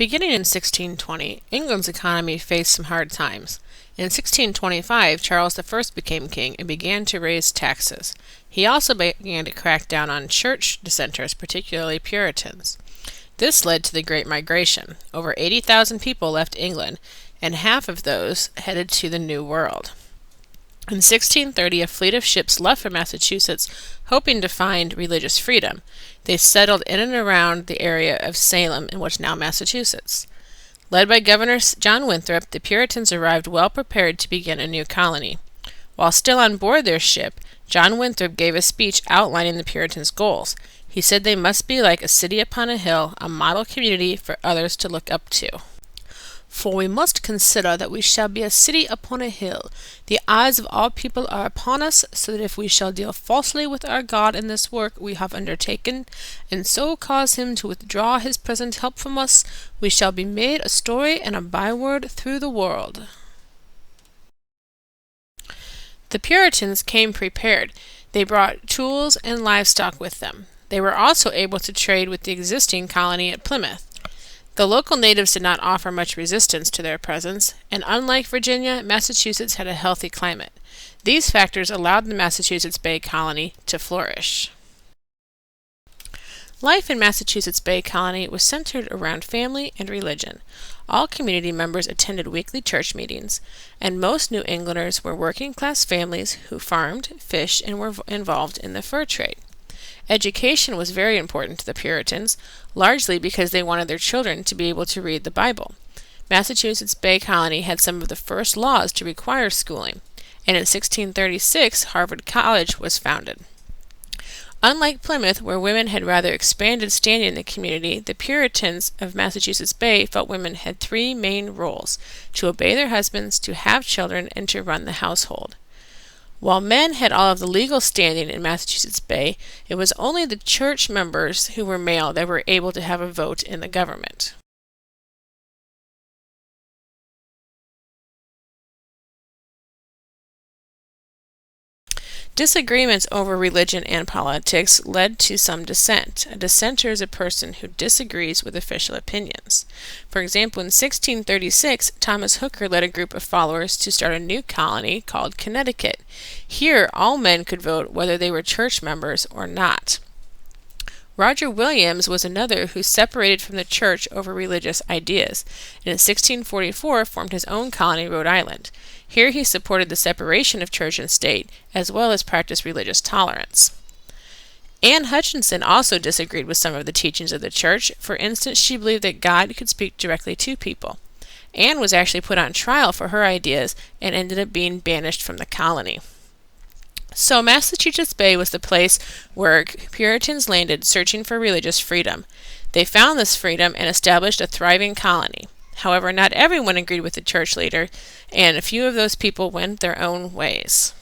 Beginning in 1620, England's economy faced some hard times. In 1625, Charles I became king and began to raise taxes. He also began to crack down on church dissenters, particularly Puritans. This led to the Great Migration. Over 80,000 people left England, and half of those headed to the New World. In 1630, a fleet of ships left for Massachusetts, hoping to find religious freedom. They settled in and around the area of Salem, in what's now Massachusetts. Led by Governor John Winthrop, the Puritans arrived well prepared to begin a new colony. While still on board their ship, John Winthrop gave a speech outlining the Puritans' goals. He said they must be like a city upon a hill, a model community for others to look up to. For we must consider that we shall be a city upon a hill. The eyes of all people are upon us, so that if we shall deal falsely with our God in this work we have undertaken, and so cause him to withdraw his present help from us, we shall be made a story and a byword through the world. The Puritans came prepared. They brought tools and livestock with them. They were also able to trade with the existing colony at Plymouth. The local natives did not offer much resistance to their presence, and unlike Virginia, Massachusetts had a healthy climate. These factors allowed the Massachusetts Bay Colony to flourish. Life in Massachusetts Bay Colony was centered around family and religion. All community members attended weekly church meetings, and most New Englanders were working-class families who farmed, fished, and were involved in the fur trade. Education was very important to the Puritans, largely because they wanted their children to be able to read the Bible. Massachusetts Bay Colony had some of the first laws to require schooling, and in 1636 Harvard College was founded. Unlike Plymouth, where women had rather expanded standing in the community, the Puritans of Massachusetts Bay felt women had three main roles: to obey their husbands, to have children, and to run the household. While men had all of the legal standing in Massachusetts Bay, it was only the church members who were male that were able to have a vote in the government. Disagreements over religion and politics led to some dissent. A dissenter is a person who disagrees with official opinions. For example, in 1636, Thomas Hooker led a group of followers to start a new colony called Connecticut. Here, all men could vote whether they were church members or not. Roger Williams was another who separated from the church over religious ideas, and in 1644 formed his own colony, Rhode Island. Here he supported the separation of church and state, as well as practiced religious tolerance. Anne Hutchinson also disagreed with some of the teachings of the church. For instance, she believed that God could speak directly to people. Anne was actually put on trial for her ideas and ended up being banished from the colony. So Massachusetts Bay was the place where Puritans landed searching for religious freedom. They found this freedom and established a thriving colony. However, not everyone agreed with the church leader, and a few of those people went their own ways.